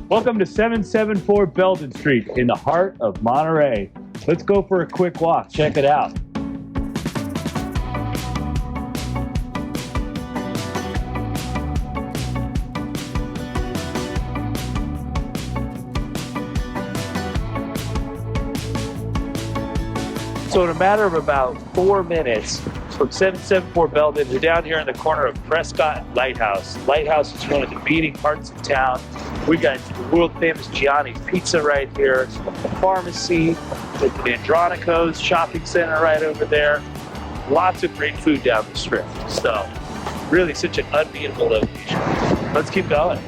Welcome to 774 Belden Street in the heart of Monterey. Let's go for a quick walk. Check it out. So in a matter of about 4 minutes from 774 Belden, we're down here in the corner of Prescott and Lighthouse. Lighthouse is one of the beating hearts of town. We got the world famous Gianni's Pizza right here, the pharmacy, the Andronico's shopping center right over there. Lots of great food down the strip. So really such an unbeatable location. Let's keep going.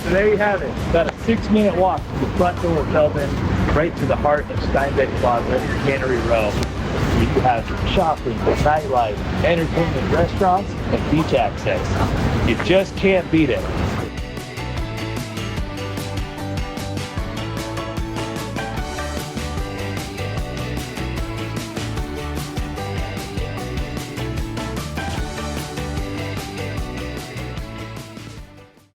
So there you have it. About a 6-minute walk from the front door of Belden right to the heart of Steinbeck Plaza and Cannery Row. You have shopping, nightlife, entertainment, restaurants, and beach access. You just can't beat it.